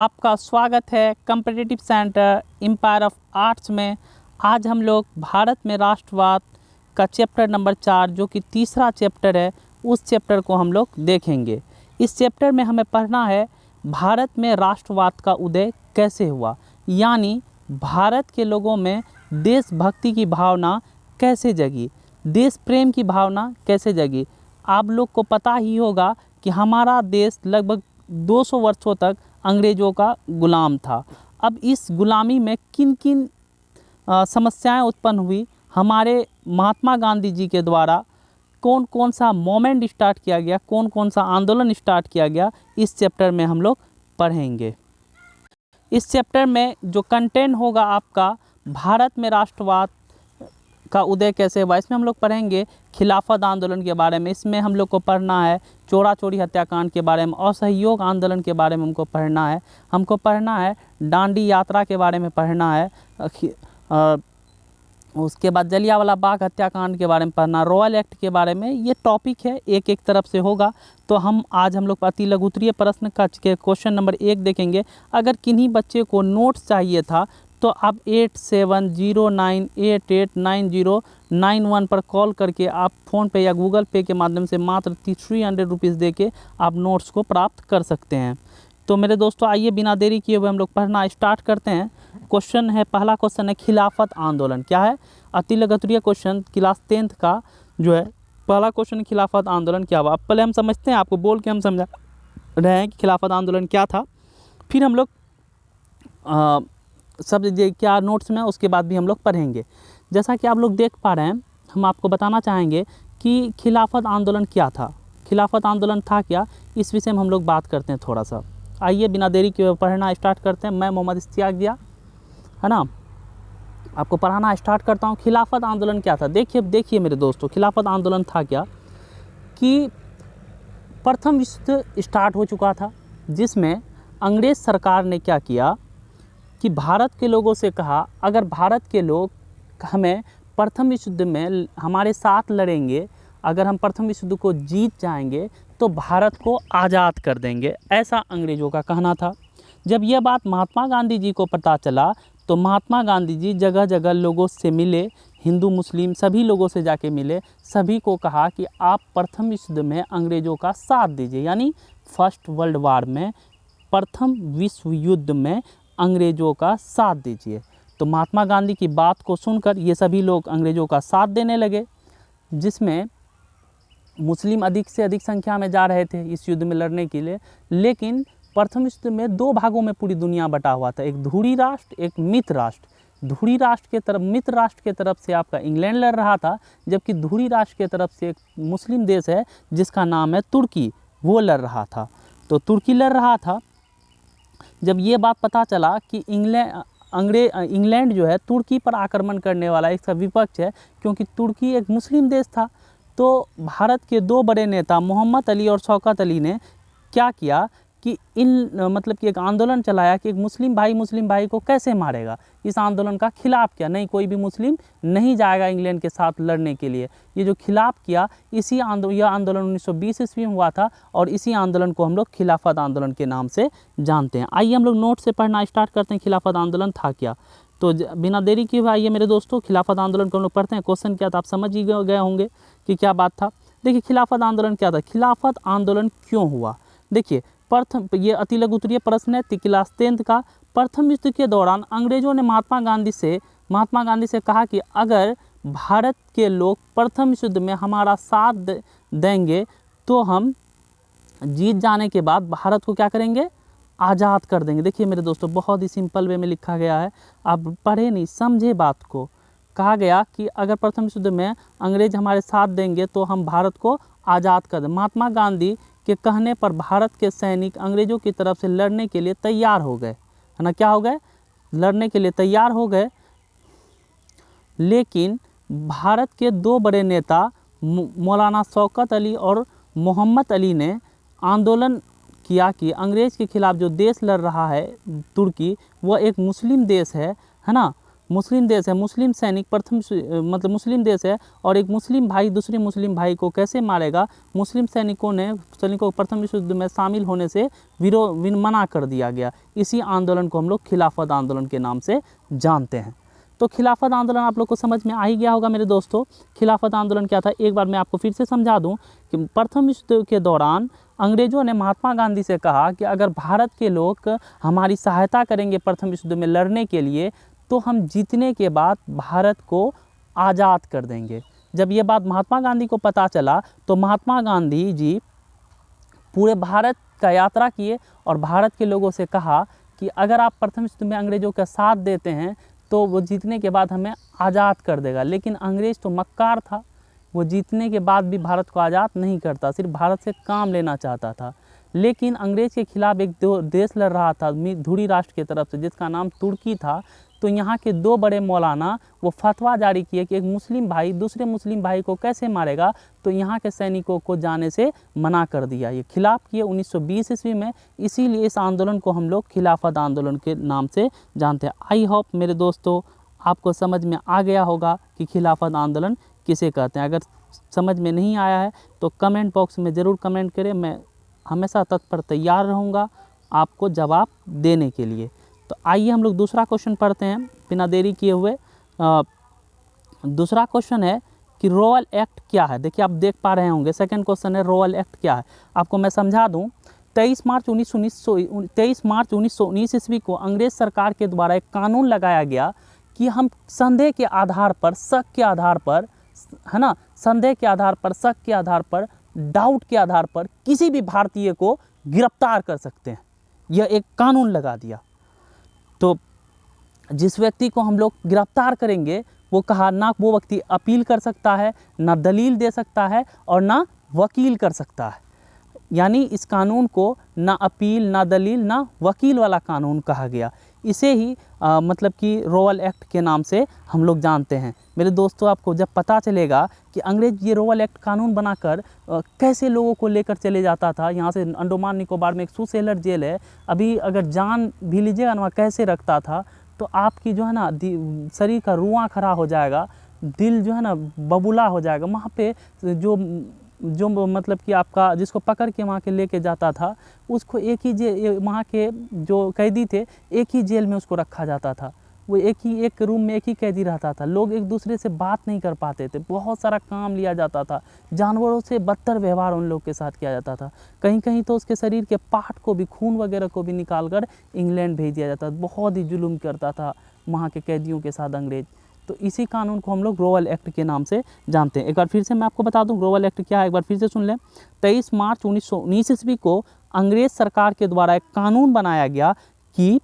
आपका स्वागत है competitive centre empire of arts में। आज हम लोग भारत में राष्ट्रवाद का चैप्टर नंबर 4 जो कि तीसरा चैप्टर है, उस चैप्टर को हम लोग देखेंगे। इस चैप्टर में हमें पढ़ना है भारत में राष्ट्रवाद का उदय कैसे हुआ, यानी भारत के लोगों में देशभक्ति की भावना कैसे जगी, देश प्रेम की भावना कैसे जगी। आप लोग को पता ही होगा कि हमारा देश लगभग 200 वर्षों तक अंग्रेज़ों का गुलाम था। अब इस गुलामी में किन किन समस्याएं उत्पन्न हुई, हमारे महात्मा गांधी जी के द्वारा कौन कौन सा मोमेंट स्टार्ट किया गया, कौन कौन सा आंदोलन स्टार्ट किया गया, इस चैप्टर में हम लोग पढ़ेंगे। इस चैप्टर में जो कंटेंट होगा आपका भारत में राष्ट्रवाद का उदय कैसे हुआ, इसमें हम लोग पढ़ेंगे खिलाफत आंदोलन के बारे में। इसमें हम लोग को पढ़ना है चोरा चोरी हत्याकांड के बारे में, असहयोग आंदोलन के बारे में हमको पढ़ना है डांडी यात्रा के बारे में पढ़ना है, उसके बाद जलियांवाला बाग हत्याकांड के बारे में पढ़ना, रॉयल एक्ट के बारे में। ये टॉपिक है, एक एक तरफ से होगा। तो आज हम लोग अति लघुत्तरीय प्रश्न का क्वेश्चन नंबर 1 देखेंगे। अगर किन्हीं बच्चे को नोट्स चाहिए था तो आप 8709889091 पर कॉल करके आप फ़ोन पे या गूगल पे के माध्यम से मात्र 300 रुपीज़ दे के आप नोट्स को प्राप्त कर सकते हैं। तो मेरे दोस्तों, आइए बिना देरी किए हुए हम लोग पढ़ना स्टार्ट करते हैं। क्वेश्चन है, पहला क्वेश्चन है खिलाफत आंदोलन क्या है। अति लघुत्तरीय क्वेश्चन क्लास 10th का जो है पहला क्वेश्चन, खिलाफत आंदोलन क्या हुआ। अब पहले हम समझते हैं, आपको बोल के हम समझा रहे हैं कि खिलाफत आंदोलन क्या था, फिर हम लोग सब क्या नोट्स में, उसके बाद भी हम लोग पढ़ेंगे। जैसा कि आप लोग देख पा रहे हैं, हम आपको बताना चाहेंगे कि खिलाफत आंदोलन क्या था, खिलाफत आंदोलन था क्या, इस विषय में हम लोग बात करते हैं थोड़ा सा। आइए बिना देरी के पढ़ना स्टार्ट करते हैं। मैं मोहम्मद इश्तियाक जिया, है ना, आपको पढ़ाना स्टार्ट करता हूँ। खिलाफत आंदोलन क्या था, देखिए मेरे दोस्तों, खिलाफत आंदोलन था क्या कि प्रथम विश्व युद्ध स्टार्ट हो चुका था, जिसमें अंग्रेज़ सरकार ने क्या किया कि भारत के लोगों से कहा, अगर भारत के लोग हमें प्रथम विश्व युद्ध में हमारे साथ लड़ेंगे, अगर हम प्रथम विश्व युद्ध को जीत जाएंगे तो भारत को आज़ाद कर देंगे, ऐसा अंग्रेज़ों का कहना था। जब यह बात महात्मा गांधी जी को पता चला तो महात्मा गांधी जी जगह जगह लोगों से मिले, हिंदू मुस्लिम सभी लोगों से जाके मिले, सभी को कहा कि आप प्रथम विश्व युद्ध में अंग्रेज़ों का साथ दीजिए, यानी फर्स्ट वर्ल्ड वार में, प्रथम विश्व युद्ध में अंग्रेज़ों का साथ दीजिए। तो महात्मा गांधी की बात को सुनकर ये सभी लोग अंग्रेज़ों का साथ देने लगे, जिसमें मुस्लिम अधिक से अधिक संख्या में जा रहे थे इस युद्ध में लड़ने के लिए। लेकिन प्रथम विश्व में 2 भागों में पूरी दुनिया बटा हुआ था, एक धुरी राष्ट्र, एक मित्र राष्ट्र। धुरी राष्ट्र के तरफ, मित्र राष्ट्र के तरफ से आपका इंग्लैंड लड़ रहा था, जबकि धुरी राष्ट्र के तरफ से एक मुस्लिम देश है जिसका नाम है तुर्की, वो लड़ रहा था। तो तुर्की लड़ रहा था। जब ये बात पता चला कि इंग्लैंड जो है तुर्की पर आक्रमण करने वाला इसका विपक्ष है, क्योंकि तुर्की एक मुस्लिम देश था, तो भारत के 2 बड़े नेता मोहम्मद अली और शौकत अली ने क्या किया कि मतलब कि एक आंदोलन चलाया कि एक मुस्लिम भाई को कैसे मारेगा। इस आंदोलन का खिलाफ किया, नहीं कोई भी मुस्लिम नहीं जाएगा इंग्लैंड के साथ लड़ने के लिए। ये जो खिलाफ किया, यह आंदोलन 1920 ईस्वी में हुआ था, और इसी आंदोलन को हम लोग खिलाफत आंदोलन के नाम से जानते हैं। आइए हम लोग नोट से पढ़ना स्टार्ट करते हैं, खिलाफत आंदोलन था क्या। तो बिना देरी किए हुए आइए मेरे दोस्तों, खिलाफत आंदोलन को हम लोग पढ़ते हैं। क्वेश्चन क्या था आप समझ ही गए होंगे कि क्या बात था। देखिए खिलाफत आंदोलन क्या था, खिलाफत आंदोलन क्यों हुआ। देखिए प्रथम, ये अति लघुत्तरीय प्रश्न है क्लास 10th का। प्रथम युद्ध के दौरान अंग्रेज़ों ने महात्मा गांधी से कहा कि अगर भारत के लोग प्रथम विश्व युद्ध में हमारा साथ देंगे तो हम जीत जाने के बाद भारत को क्या करेंगे, आज़ाद कर देंगे। देखिए मेरे दोस्तों, बहुत ही सिंपल वे में लिखा गया है, आप पढ़े नहीं समझे बात को। कहा गया कि अगर प्रथम विश्व युद्ध में अंग्रेज हमारे साथ देंगे तो हम भारत को आज़ाद कर दें। महात्मा गांधी के कहने पर भारत के सैनिक अंग्रेज़ों की तरफ से लड़ने के लिए तैयार हो गए, है ना, क्या हो गए, लड़ने के लिए तैयार हो गए। लेकिन भारत के 2 बड़े नेता मौलाना शौकत अली और मोहम्मद अली ने आंदोलन किया कि अंग्रेज़ के खिलाफ जो देश लड़ रहा है तुर्की, वह एक मुस्लिम देश है ना, मुस्लिम देश है, मुस्लिम सैनिक प्रथम मतलब मुस्लिम देश है और एक मुस्लिम भाई दूसरे मुस्लिम भाई को कैसे मारेगा, मुस्लिम सैनिकों को प्रथम विश्व युद्ध में शामिल होने से मना कर दिया गया। इसी आंदोलन को हम लोग खिलाफत आंदोलन के नाम से जानते हैं। तो खिलाफत आंदोलन आप लोग को समझ में आ ही गया होगा मेरे दोस्तों। खिलाफत आंदोलन क्या था, एक बार मैं आपको फिर से समझा दूं कि प्रथम विश्व युद्ध के दौरान अंग्रेज़ों ने महात्मा गांधी से कहा कि अगर भारत के लोग हमारी सहायता करेंगे प्रथम विश्व युद्ध में लड़ने के लिए तो हम जीतने के बाद भारत को आज़ाद कर देंगे। जब ये बात महात्मा गांधी को पता चला तो महात्मा गांधी जी पूरे भारत का यात्रा किए और भारत के लोगों से कहा कि अगर आप प्रथम विश्व युद्ध में अंग्रेज़ों का साथ देते हैं तो वो जीतने के बाद हमें आज़ाद कर देगा। लेकिन अंग्रेज़ तो मक्कार था, वो जीतने के बाद भी भारत को आज़ाद नहीं करता, सिर्फ भारत से काम लेना चाहता था। लेकिन अंग्रेज़ के खिलाफ एक देश लड़ रहा था धुरी राष्ट्र की तरफ से, जिसका नाम तुर्की था। तो यहाँ के दो बड़े मौलाना वो फतवा जारी किए कि एक मुस्लिम भाई दूसरे मुस्लिम भाई को कैसे मारेगा, तो यहाँ के सैनिकों को जाने से मना कर दिया। ये खिलाफ किए 1920 ईस्वी में। इसीलिए इस आंदोलन को हम लोग खिलाफत आंदोलन के नाम से जानते हैं। आई होप मेरे दोस्तों आपको समझ में आ गया होगा कि खिलाफत आंदोलन किसे कहते हैं। अगर समझ में नहीं आया है तो कमेंट बॉक्स में ज़रूर कमेंट करें, मैं हमेशा तत्पर तैयार रहूँगा आपको जवाब देने के लिए। तो आइए हम लोग दूसरा क्वेश्चन पढ़ते हैं बिना देरी किए हुए। दूसरा क्वेश्चन है कि रोअल एक्ट क्या है। देखिए आप देख पा रहे होंगे, सेकंड क्वेश्चन है रोअल एक्ट क्या है। आपको मैं समझा दूं, 23 मार्च 1919 ईस्वी को अंग्रेज़ सरकार के द्वारा एक कानून लगाया गया कि हम संदेह के आधार पर, शक के आधार पर, है ना, संदेह के आधार पर, शक के आधार पर, डाउट के आधार पर किसी भी भारतीय को गिरफ्तार कर सकते हैं। यह एक कानून लगा दिया। तो जिस व्यक्ति को हम लोग गिरफ्तार करेंगे वो कहा ना वो व्यक्ति अपील कर सकता है, ना दलील दे सकता है और ना वकील कर सकता है। यानी इस कानून को ना अपील, ना दलील, ना वकील वाला कानून कहा गया। इसे ही मतलब कि रोअल एक्ट के नाम से हम लोग जानते हैं। मेरे दोस्तों आपको जब पता चलेगा कि अंग्रेज ये रोअल एक्ट कानून बनाकर कैसे लोगों को लेकर चले जाता था, यहाँ से अंडमान निकोबार में एक सुसेलर जेल है, अभी अगर जान भी लीजिएगा ना वहाँ कैसे रखता था, तो आपकी जो है ना शरीर का रुआं खड़ा हो जाएगा, दिल जो है ना बबूला हो जाएगा। वहाँ पे जो मतलब कि आपका जिसको पकड़ के वहाँ के लेके जाता था उसको एक ही वहाँ के जो कैदी थे एक ही जेल में उसको रखा जाता था। वो एक रूम में एक ही कैदी रहता था। लोग एक दूसरे से बात नहीं कर पाते थे, बहुत सारा काम लिया जाता था, जानवरों से बदतर व्यवहार उन लोग के साथ किया जाता था। कहीं कहीं तो उसके शरीर के पार्ट को भी, खून वगैरह को भी निकाल कर इंग्लैंड भेज दिया जाता था। बहुत ही जुल्म करता था वहाँ के कैदियों के साथ अंग्रेज। तो इसी कानून को हम लोग रोअल एक्ट के नाम से जानते हैं। एक बार फिर से मैं आपको बता दूं रोअल एक्ट क्या है, एक बार फिर से सुन लें। 23 मार्च 1919 ईस्वी को अंग्रेज सरकार के द्वारा एक कानून बनाया गया कि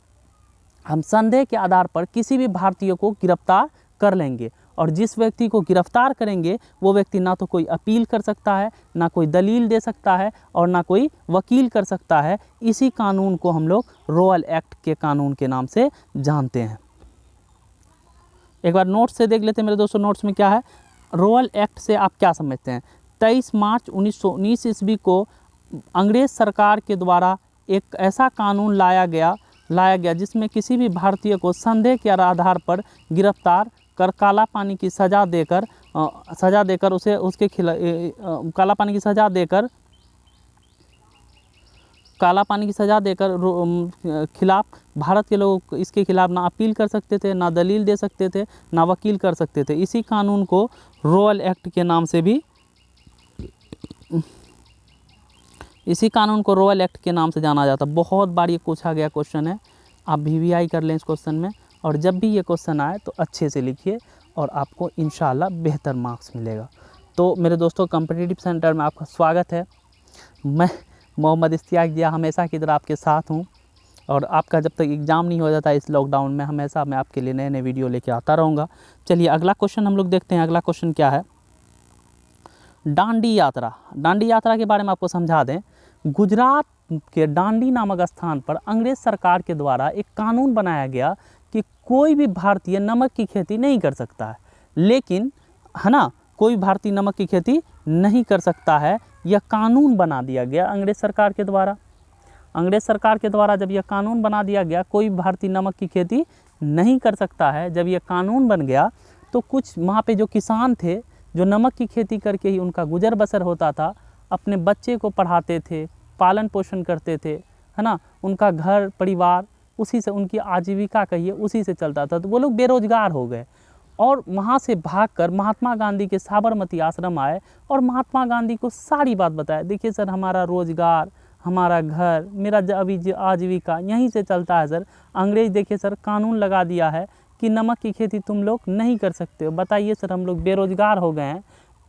हम संदेह के आधार पर किसी भी भारतीय को गिरफ्तार कर लेंगे और जिस व्यक्ति को गिरफ्तार करेंगे वो व्यक्ति ना तो कोई अपील कर सकता है, ना कोई दलील दे सकता है और ना कोई वकील कर सकता है। इसी कानून को हम लोग रोअल एक्ट के कानून के नाम से जानते हैं। एक बार नोट्स से देख लेते हैं मेरे दोस्तों, नोट्स में क्या है। रोअल एक्ट से आप क्या समझते हैं। 23 मार्च 1919 ईस्वी को अंग्रेज सरकार के द्वारा एक ऐसा कानून लाया गया जिसमें किसी भी भारतीय को संदेह के आधार पर गिरफ्तार कर काला पानी की सज़ा देकर उसे उसके काला पानी की सज़ा देकर खिलाफ भारत के लोग इसके खिलाफ ना अपील कर सकते थे, ना दलील दे सकते थे, ना वकील कर सकते थे। इसी कानून को रोअल एक्ट के नाम से भी जाना जाता। बहुत बार ये पूछा गया क्वेश्चन है, आप VVI कर लें इस क्वेश्चन में, और जब भी ये क्वेश्चन आए तो अच्छे से लिखिए और आपको इंशाल्लाह बेहतर मार्क्स मिलेगा। तो मेरे दोस्तों कॉम्पिटिटिव सेंटर में आपका स्वागत है। मैं मोहम्मद इश्तियाक जिया हमेशा की तरह आपके साथ हूँ और आपका जब तक एग्ज़ाम नहीं हो जाता इस लॉकडाउन में हमेशा मैं आपके लिए नए नए वीडियो लेके आता रहूँगा। चलिए अगला क्वेश्चन हम लोग देखते हैं। अगला क्वेश्चन क्या है, डांडी यात्रा। डांडी यात्रा के बारे में आपको समझा दें। गुजरात के डांडी नामक स्थान पर अंग्रेज सरकार के द्वारा एक कानून बनाया गया कि कोई भी भारतीय नमक की खेती नहीं कर सकता है। लेकिन है ना, कोई भारतीय नमक की खेती नहीं कर सकता है, यह कानून बना दिया गया अंग्रेज सरकार के द्वारा। अंग्रेज सरकार के द्वारा जब यह कानून बना दिया गया कोई भारतीय नमक की खेती नहीं कर सकता है, जब ये कानून बन गया तो कुछ वहाँ पे जो किसान थे जो नमक की खेती करके ही उनका गुजर बसर होता था, अपने बच्चे को पढ़ाते थे, पालन पोषण करते थे, है ना, उनका घर परिवार उसी से, उनकी आजीविका कहिए उसी से चलता था, तो वो लोग बेरोजगार हो गए और वहाँ से भागकर महात्मा गांधी के साबरमती आश्रम आए और महात्मा गांधी को सारी बात बताया, देखिए सर हमारा रोजगार, हमारा घर, मेरा अभी आजीविका यहीं से चलता है सर, अंग्रेज देखिए सर कानून लगा दिया है कि नमक की खेती तुम लोग नहीं कर सकते हो, बताइए सर हम लोग बेरोजगार हो गए हैं,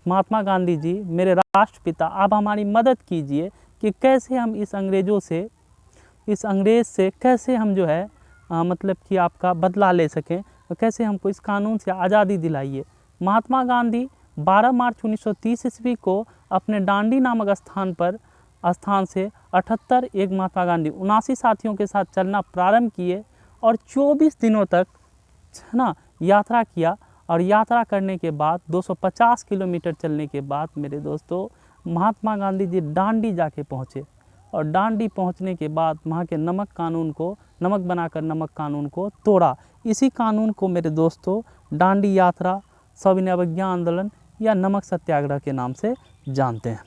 महात्मा गांधी जी मेरे राष्ट्रपिता आप हमारी मदद कीजिए कि कैसे हम इस अंग्रेज़ से कैसे हम जो है मतलब कि आपका बदला ले सकें और कैसे हमको इस कानून से आज़ादी दिलाइए। महात्मा गांधी 12 मार्च 1930 ईस्वी को अपने डांडी नामक स्थान से 78 एक महात्मा गांधी 79 साथियों के साथ चलना प्रारंभ किए और 24 दिनों तक है ना यात्रा किया और यात्रा करने के बाद 250 किलोमीटर चलने के बाद मेरे दोस्तों महात्मा गांधी जी डांडी जाके पहुँचे और डांडी पहुंचने के बाद वहाँ के नमक बनाकर नमक कानून को तोड़ा। इसी कानून को मेरे दोस्तों डांडी यात्रा, सविनय अवज्ञा आंदोलन या नमक सत्याग्रह के नाम से जानते हैं।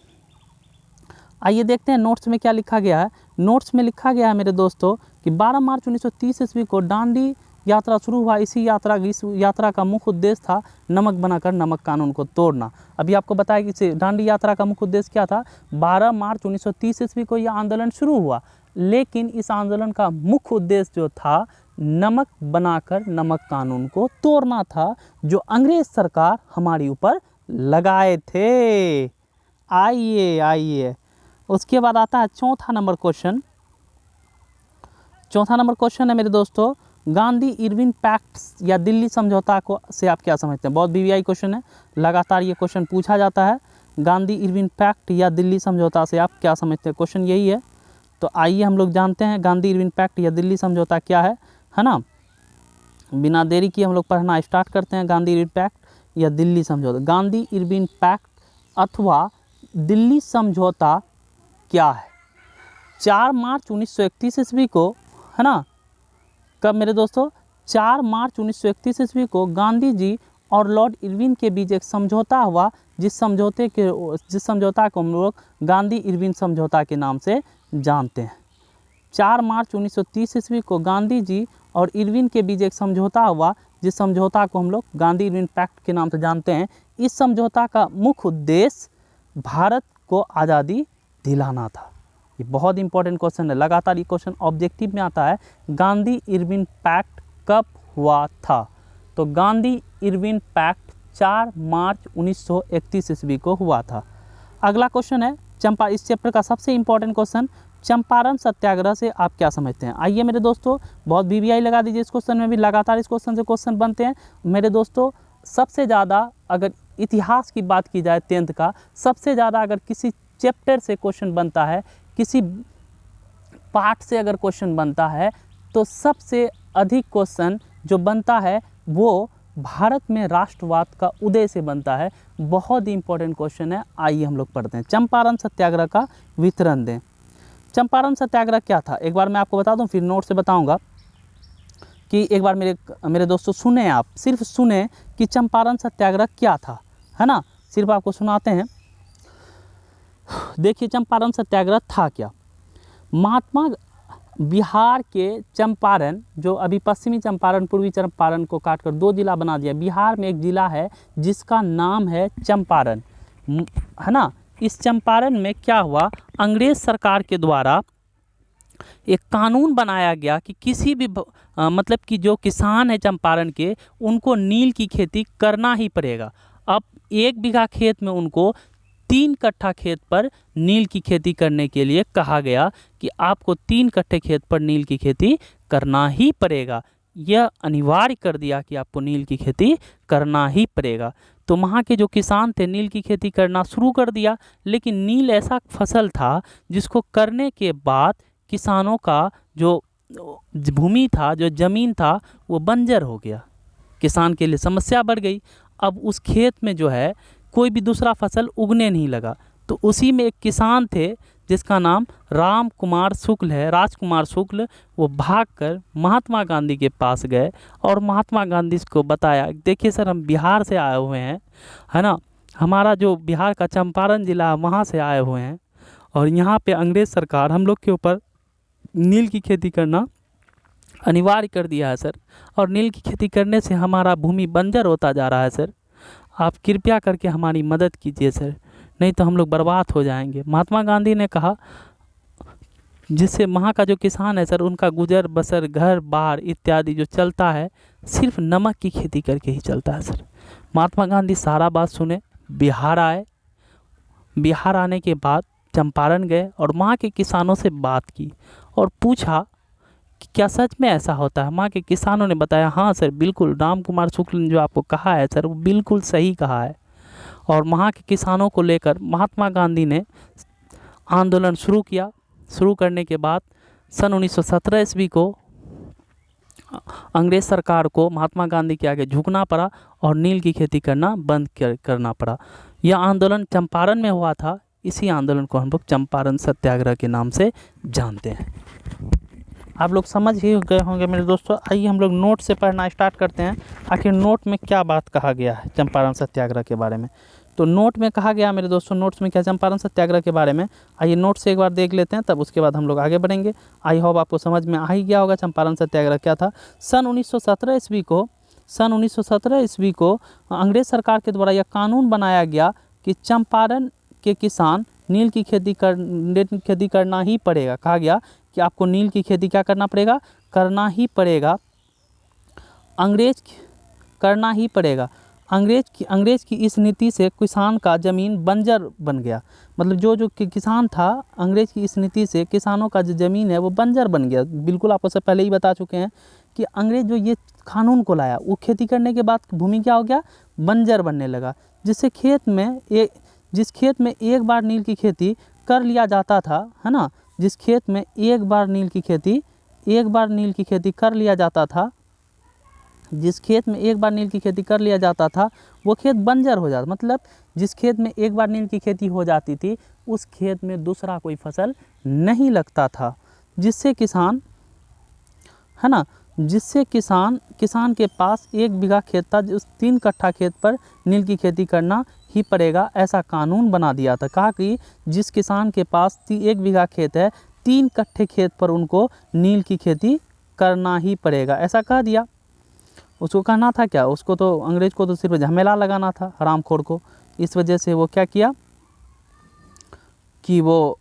आइए देखते हैं नोट्स में क्या लिखा गया है। नोट्स में लिखा गया है मेरे दोस्तों कि 12 मार्च 1930 ईस्वी को डांडी यात्रा शुरू हुआ। इस यात्रा का मुख्य उद्देश्य था नमक बनाकर नमक कानून को तोड़ना। अभी आपको बताया कि इस डांडी यात्रा का मुख्य उद्देश्य क्या था। 12 मार्च 1930 ईस्वी को यह आंदोलन शुरू हुआ, लेकिन इस आंदोलन का मुख्य उद्देश्य जो था नमक बनाकर नमक कानून को तोड़ना था, जो अंग्रेज सरकार हमारे ऊपर लगाए थे। आइए उसके बाद आता है चौथा नंबर क्वेश्चन। चौथा नंबर क्वेश्चन है मेरे दोस्तों, गांधी इरविन पैक्ट या दिल्ली समझौता को से आप क्या समझते हैं। बहुत बीवीआई क्वेश्चन है, लगातार ये क्वेश्चन पूछा जाता है। गांधी इरविन पैक्ट या दिल्ली समझौता से आप क्या समझते हैं, क्वेश्चन यही है। तो आइए हम लोग जानते हैं गांधी इरविन पैक्ट या दिल्ली समझौता क्या है ना। बिना देरी किए हम लोग पढ़ना स्टार्ट करते हैं। गांधी इरविन पैक्ट या दिल्ली समझौता। गांधी इरविन पैक्ट अथवा दिल्ली समझौता क्या है। 4 मार्च 1931 ईस्वी को, है ना, कब मेरे दोस्तों 4 मार्च 1931 ईस्वी को गांधी जी और लॉर्ड इरविन के बीच एक समझौता हुआ, जिस समझौता को हम लोग गांधी इरविन समझौता के नाम से जानते हैं। 4 मार्च 1930 ईस्वी को गांधी जी और इरविन के बीच एक समझौता हुआ, जिस समझौता को हम लोग गांधी इरविन पैक्ट के नाम से जानते हैं। इस समझौता का मुख्य उद्देश्य भारत को आज़ादी दिलाना था। ये बहुत इंपॉर्टेंट क्वेश्चन है, लगातार ये क्वेश्चन ऑब्जेक्टिव में आता है। गांधी इरविन पैक्ट कब हुआ था। तो गांधी इरविन पैक्ट 4 मार्च 1931 ईस्वी को हुआ था। अगला क्वेश्चन है इस चैप्टर का सबसे इंपॉर्टेंट क्वेश्चन, चंपारण सत्याग्रह से आप क्या समझते हैं। आइए मेरे दोस्तों बहुत बीवीआई लगा दीजिए इस क्वेश्चन में भी, लगातार इस क्वेश्चन से क्वेश्चन बनते हैं मेरे दोस्तों। सबसे ज़्यादा अगर इतिहास की बात की जाए 10th का, सबसे ज़्यादा अगर किसी चैप्टर से क्वेश्चन बनता है, किसी पार्ट से अगर क्वेश्चन बनता है, तो सबसे अधिक क्वेश्चन जो बनता है वो भारत में राष्ट्रवाद का उदय से बनता है। बहुत ही इंपॉर्टेंट क्वेश्चन है। आइए हम लोग पढ़ते हैं। चंपारण सत्याग्रह का विवरण दें। चंपारण सत्याग्रह क्या था, एक बार मैं आपको बता दूं, फिर नोट से बताऊंगा कि एक बार मेरे दोस्तों सुने, आप सिर्फ सुने कि चंपारण सत्याग्रह क्या था, है ना, सिर्फ आपको सुनाते हैं। देखिए चंपारण सत्याग्रह था क्या। महात्मा बिहार के चंपारण, जो अभी पश्चिमी चंपारण पूर्वी चंपारण को काटकर 2 जिला बना दिया, बिहार में एक जिला है जिसका नाम है चंपारण, है ना। इस चंपारण में क्या हुआ, अंग्रेज सरकार के द्वारा एक कानून बनाया गया कि किसी भी मतलब कि जो किसान है चंपारण के, उनको नील की खेती करना ही पड़ेगा। अब 1 बीघा खेत में उनको 3 कट्ठा खेत पर नील की खेती करने के लिए कहा गया कि आपको 3 कट्ठे खेत पर नील की खेती करना ही पड़ेगा। यह अनिवार्य कर दिया कि आपको नील की खेती करना ही पड़ेगा। तो वहाँ के जो किसान थे नील की खेती करना शुरू कर दिया, लेकिन नील ऐसा फसल था जिसको करने के बाद किसानों का जो भूमि था, जो ज़मीन था, वो बंजर हो गया। किसान के लिए समस्या बढ़ गई। अब उस खेत में जो है कोई भी दूसरा फसल उगने नहीं लगा। तो उसी में एक किसान थे जिसका नाम राम कुमार शुक्ल है, राजकुमार शुक्ल, वो भागकर महात्मा गांधी के पास गए और महात्मा गांधी को बताया, देखिए सर हम बिहार से आए हुए हैं, है ना, हमारा जो बिहार का चंपारण जिला है वहाँ से आए हुए हैं और यहाँ पे अंग्रेज़ सरकार हम लोग के ऊपर नील की खेती करना अनिवार्य कर दिया है सर, और नील की खेती करने से हमारा भूमि बंजर होता जा रहा है सर, आप कृपया करके हमारी मदद कीजिए सर, नहीं तो हम लोग बर्बाद हो जाएंगे। महात्मा गांधी ने कहा, जिससे वहाँ का जो किसान है सर, उनका गुजर बसर घर बार इत्यादि जो चलता है सिर्फ नमक की खेती करके ही चलता है सर। महात्मा गांधी सारा बात सुने, बिहार आए, बिहार आने के बाद चंपारण गए और वहाँ के किसानों से बात की और पूछा कि क्या सच में ऐसा होता है। वहाँ के किसानों ने बताया, हाँ सर बिल्कुल, राम कुमार शुक्ल ने जो आपको कहा है सर वो बिल्कुल सही कहा है। और वहाँ के किसानों को लेकर महात्मा गांधी ने आंदोलन शुरू किया। शुरू करने के बाद सन 1917 ईस्वी को अंग्रेज़ सरकार को महात्मा गांधी के आगे झुकना पड़ा और नील की खेती करना बंद करना पड़ा। यह आंदोलन चंपारण में हुआ था, इसी आंदोलन को हम लोग चंपारण सत्याग्रह के नाम से जानते हैं। आप लोग समझ ही गए होंगे मेरे दोस्तों। आइए हम लोग नोट से पढ़ना स्टार्ट करते हैं, आखिर नोट में क्या बात कहा गया है चंपारण सत्याग्रह के बारे में। तो नोट में कहा गया मेरे दोस्तों, नोट्स में क्या चंपारण सत्याग्रह के बारे में, आइए नोट से एक बार देख लेते हैं, तब उसके बाद हम लोग आगे बढ़ेंगे। आई होप आपको समझ में आ ही गया होगा चंपारण सत्याग्रह क्या था। सन 1917 ईस्वी को अंग्रेज़ सरकार के द्वारा यह कानून बनाया गया कि चंपारण के किसान नील की खेती करना ही पड़ेगा। कहा गया कि आपको नील की खेती क्या करना पड़ेगा, करना ही पड़ेगा, करना ही पड़ेगा। अंग्रेज की इस नीति से किसान का ज़मीन बंजर बन गया। मतलब जो किसान था, अंग्रेज की इस नीति से किसानों का जो ज़मीन है वो बंजर बन गया। बिल्कुल आपको से पहले ही बता चुके हैं कि अंग्रेज जो ये कानून को लाया, वो खेती करने के बाद भूमि क्या हो गया, बंजर बनने लगा। जिस खेत में एक बार नील की खेती कर लिया जाता था, है ना, जिस खेत में एक बार नील की खेती कर लिया जाता था, जिस खेत में एक बार नील की खेती कर लिया जाता था वो खेत बंजर हो जाता। मतलब जिस खेत में एक बार नील की खेती हो जाती थी उस खेत में दूसरा कोई फसल नहीं लगता था, जिससे किसान, है ना, जिससे किसान के पास 1 बीघा खेत था, उस 3 कट्ठा खेत पर नील की खेती करना ही पड़ेगा, ऐसा कानून बना दिया था। कहा कि जिस किसान के पास 1 बीघा खेत है, 3 कट्ठे खेत पर उनको नील की खेती करना ही पड़ेगा, ऐसा कह दिया। उसको कहना था क्या, उसको तो अंग्रेज को तो सिर्फ झमेला लगाना था, हरामखोर को। इस वजह से वो क्या किया कि वो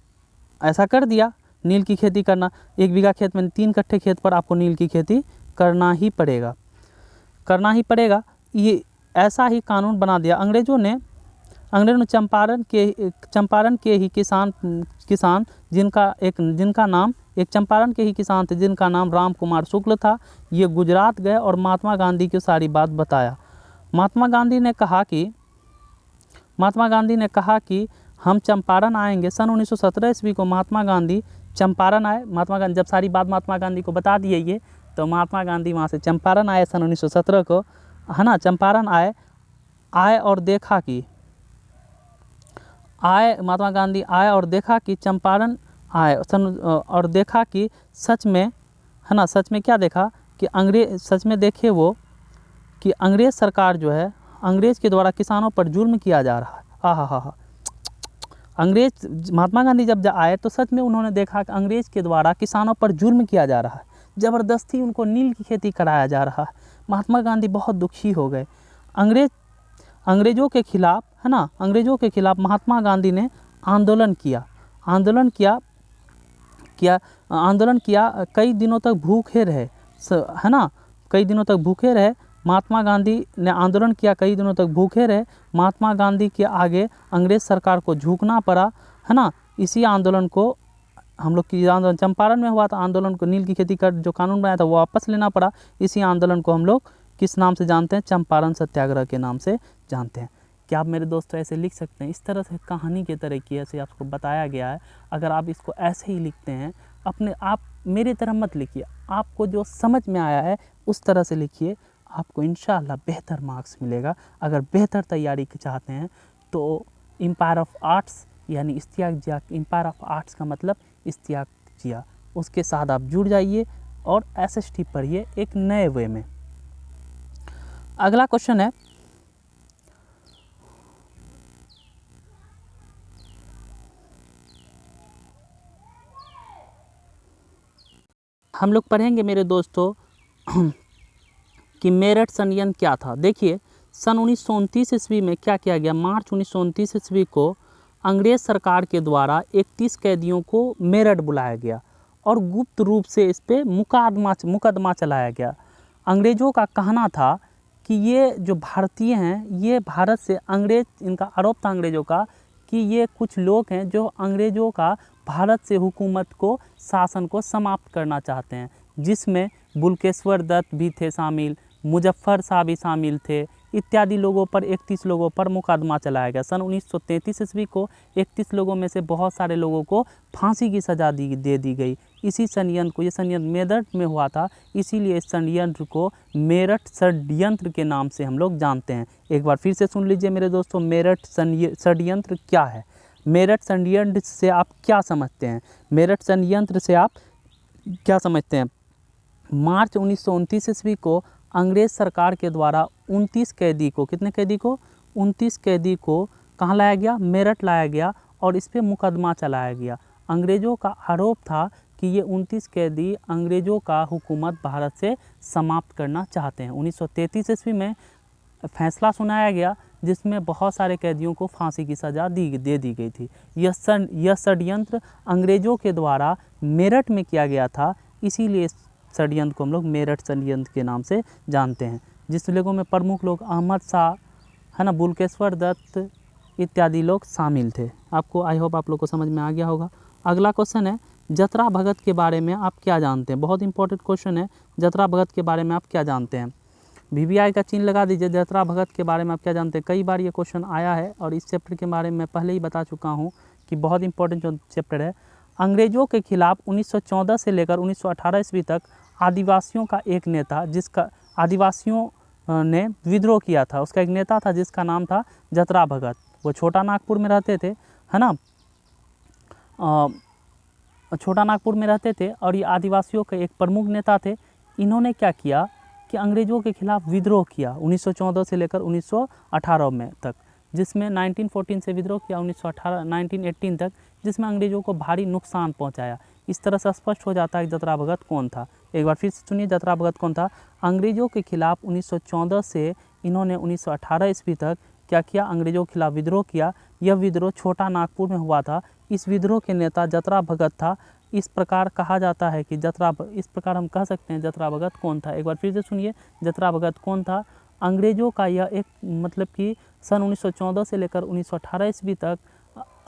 ऐसा कर दिया, नील की खेती करना 1 बीघा खेत में 3 कट्ठे खेत पर आपको नील की खेती करना ही पड़ेगा। ये ऐसा ही कानून बना दिया अंग्रेजों ने चंपारण के ही किसान जिनका नाम एक चंपारण के ही किसान थे जिनका नाम राम कुमार शुक्ल था। ये गुजरात गए और महात्मा गांधी की सारी बात बताया। महात्मा गांधी ने कहा कि हम चंपारण आएंगे। सन 1917 ईस्वी को महात्मा गांधी चंपारण आए। महात्मा गांधी जब सारी बात महात्मा गांधी को बता दिए ये, तो महात्मा गांधी वहाँ से चंपारण आए सन 1917 को, है ना। चंपारण आए और देखा कि महात्मा गांधी आए और देखा कि चंपारण आए और देखा कि सच में, है ना, सच में क्या देखा कि सच में देखे वो कि अंग्रेज़ सरकार जो है, अंग्रेज़ के द्वारा किसानों पर जुल्म किया जा रहा है। महात्मा गांधी जब आए तो सच में उन्होंने देखा कि अंग्रेज़ के द्वारा किसानों पर जुल्म किया जा रहा है, ज़बरदस्ती उनको नील की खेती कराया जा रहा है। महात्मा गांधी बहुत दुखी हो गए। अंग्रेज़ों के खिलाफ, है ना, अंग्रेज़ों के खिलाफ महात्मा गांधी ने आंदोलन किया। कई दिनों तक भूखे रहे, है ना, कई दिनों तक भूखे रहे। महात्मा गांधी ने आंदोलन किया, कई दिनों तक भूखे रहे। महात्मा गांधी के आगे अंग्रेज़ सरकार को झुकना पड़ा, है ना। इसी आंदोलन को हम लोग की आंदोलन चंपारण में हुआ था, आंदोलन को नील की खेती का जो कानून बनाया था वो वापस लेना पड़ा। इसी आंदोलन को हम लोग किस नाम से जानते हैं, चंपारण सत्याग्रह के नाम से जानते हैं। क्या आप मेरे दोस्तों ऐसे लिख सकते हैं? इस तरह से कहानी के तरीके से आपको बताया गया है। अगर आप इसको ऐसे ही लिखते हैं, आप मेरी तरह मत लिखिए, आपको जो समझ में आया है उस तरह से लिखिए, आपको इंशाअल्लाह बेहतर मार्क्स मिलेगा। अगर बेहतर तैयारी चाहते हैं तो एम्पायर ऑफ आर्ट्स यानी इश्तियाक जिया, एम्पायर ऑफ आर्ट्स का मतलब इश्तियाक जिया, उसके साथ आप जुड़ जाइए और SST पढ़िए एक नए वे में। अगला क्वेश्चन है, हम लोग पढ़ेंगे मेरे दोस्तों कि मेरठ संयंत्र क्या था। देखिए सन 1929 ईस्वी में क्या किया गया, मार्च 1929 ईस्वी को अंग्रेज सरकार के द्वारा 31 कैदियों को मेरठ बुलाया गया और गुप्त रूप से इस पे मुकदमा चलाया गया। अंग्रेज़ों का कहना था कि ये जो भारतीय हैं, ये भारत से अंग्रेज, इनका आरोप था अंग्रेज़ों का कि ये कुछ लोग हैं जो अंग्रेज़ों का भारत से हुकूमत को, शासन को समाप्त करना चाहते हैं, जिसमें बुल्केश्वर दत्त भी थे शामिल, मुजफ्फर शाह भी शामिल थे, इत्यादि लोगों पर 31 लोगों पर मुकदमा चलाया गया। सन 1933 ईस्वी को 31 लोगों में से बहुत सारे लोगों को फांसी की सज़ा दे दी गई। इसी षड्यंत्र को, ये षड्यंत्र मेरठ में हुआ था, इसीलिए इस षड्यंत्र को मेरठ षड्यंत्र के नाम से हम लोग जानते हैं। एक बार फिर से सुन लीजिए मेरे दोस्तों, मेरठ षड्यंत्र क्या है, मेरठ षड्यंत्र से आप क्या समझते हैं, मेरठ षड्यंत्र से आप क्या समझते हैं। मार्च 1929 ईस्वी को अंग्रेज़ सरकार के द्वारा 29 कैदी को, कितने कैदी को, 29 कैदी को कहाँ लाया गया, मेरठ लाया गया और इस पर मुकदमा चलाया गया। अंग्रेज़ों का आरोप था कि ये 29 कैदी अंग्रेज़ों का हुकूमत भारत से समाप्त करना चाहते हैं। 1933 ईस्वी में फैसला सुनाया गया जिसमें बहुत सारे कैदियों को फांसी की सज़ा दे दी गई थी। यह षड्यंत्र अंग्रेज़ों के द्वारा मेरठ में किया गया था, इसीलिए षड्यंत्र को हम लोग मेरठ षड्यंत्र के नाम से जानते हैं। जिस लोगों में प्रमुख लोग अहमद शाह है ना, बुल्केश्वर दत्त इत्यादि लोग शामिल थे। आपको, आई होप आप लोग को समझ में आ गया होगा। अगला क्वेश्चन है, जतरा भगत के बारे में आप क्या जानते हैं। बहुत इंपॉर्टेंट क्वेश्चन है, जतरा भगत के बारे में आप क्या जानते हैं। VVI का चिन्ह लगा दीजिए, जतरा भगत के बारे में आप क्या जानते हैं। कई बार ये क्वेश्चन आया है और इस चैप्टर के बारे में पहले ही बता चुका हूँ कि बहुत इंपॉर्टेंट जो चैप्टर है। अंग्रेज़ों के खिलाफ 1914 से लेकर 1918 ईस्वी तक आदिवासियों का एक नेता, जिसका आदिवासियों ने विद्रोह किया था, उसका एक नेता था जिसका नाम था जतरा भगत। वो छोटा नागपुर में रहते थे, है ना, छोटा नागपुर में रहते थे और ये आदिवासियों के एक प्रमुख नेता थे। इन्होंने क्या किया कि अंग्रेज़ों के खिलाफ विद्रोह किया 1914 से लेकर 1918 में तक, जिसमें 1914 से विद्रोह किया 1918 तक, जिसमें अंग्रेज़ों को भारी नुकसान पहुंचाया। इस तरह से स्पष्ट हो जाता है कि जतरा भगत कौन था। एक बार फिर से सुनिए, जतरा भगत कौन था। अंग्रेज़ों के खिलाफ 1914 से इन्होंने 1918 ईस्वी तक क्या किया, अंग्रेज़ों के खिलाफ विद्रोह किया। यह विद्रोह छोटा नागपुर में हुआ था। इस विद्रोह के नेता जतरा भगत था। इस प्रकार कहा जाता है कि इस प्रकार हम कह सकते हैं जतरा भगत कौन था। एक बार फिर से सुनिए, जतरा भगत कौन था। अंग्रेज़ों का यह एक, मतलब कि सन 1914 से लेकर 1918 ईस्वी तक,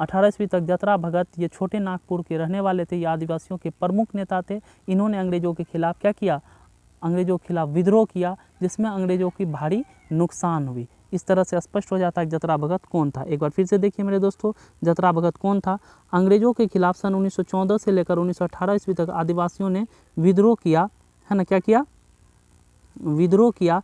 18 ईस्वी तक जतरा भगत ये छोटे नागपुर के रहने वाले थे। ये आदिवासियों के प्रमुख नेता थे। इन्होंने अंग्रेज़ों के खिलाफ क्या किया, अंग्रेज़ों के खिलाफ विद्रोह किया, जिसमें अंग्रेज़ों की भारी नुकसान हुई। इस तरह से स्पष्ट हो जाता है कि जतरा भगत कौन था। एक बार फिर से देखिए मेरे दोस्तों, जतरा भगत कौन था। अंग्रेज़ों के खिलाफ सन 1914 से लेकर 1918 ईस्वी तक आदिवासियों ने विद्रोह किया, है ना, क्या किया, विद्रोह किया,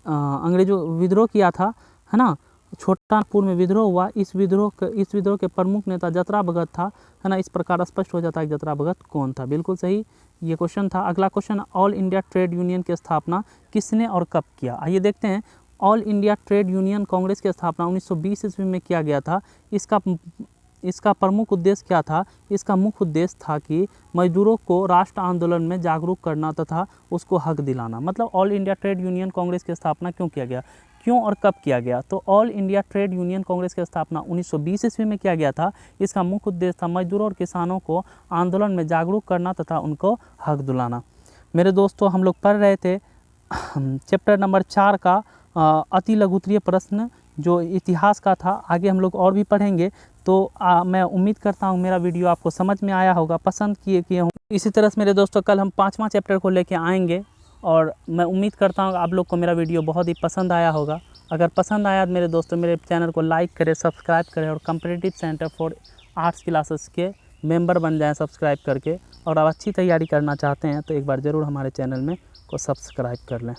अंग्रेज़ों विद्रोह किया था, है ना, छोटा नागपुर में विद्रोह हुआ। इस विद्रोह के प्रमुख नेता जतरा भगत था, है ना। इस प्रकार स्पष्ट हो जाता है कि जतरा भगत कौन था। बिल्कुल सही ये क्वेश्चन था। अगला question, all India trade union की स्थापना किसने और कब किया। आइए देखते हैं। All India trade union Congress की स्थापना 1920 ईस्वी में किया गया था। इसका प्रमुख उद्देश्य क्या था। इसका मुख्य उद्देश्य था कि मजदूरों को राष्ट्र आंदोलन में जागरूक करना तथा उसको हक दिलाना। मतलब all India trade union Congress की स्थापना क्यों किया गया, क्यों और कब किया गया। तो all India trade union Congress की स्थापना 1920 ईस्वी में किया गया था। इसका मुख्य उद्देश्य था मजदूरों और किसानों को आंदोलन में जागरूक करना तथा उनको हक दिलाना। मेरे दोस्तों, हम लोग पढ़ रहे थे चैप्टर नंबर 4 का अति लघुत्तरीय प्रश्न जो इतिहास का था। आगे हम लोग और भी पढ़ेंगे। तो मैं उम्मीद करता हूँ मेरा वीडियो आपको समझ में आया होगा, पसंद किए हूँ। इसी तरह से मेरे दोस्तों, कल हम 5वां चैप्टर को लेके आएंगे और मैं उम्मीद करता हूँ आप लोग को मेरा वीडियो बहुत ही पसंद आया होगा। अगर पसंद आया तो मेरे दोस्तों, मेरे चैनल को लाइक करें, सब्सक्राइब करें और competitive centre for arts classes के मेंबर बन जाएं सब्सक्राइब करके। और आप अच्छी तैयारी करना चाहते हैं तो एक बार ज़रूर हमारे चैनल में को सब्सक्राइब कर लें।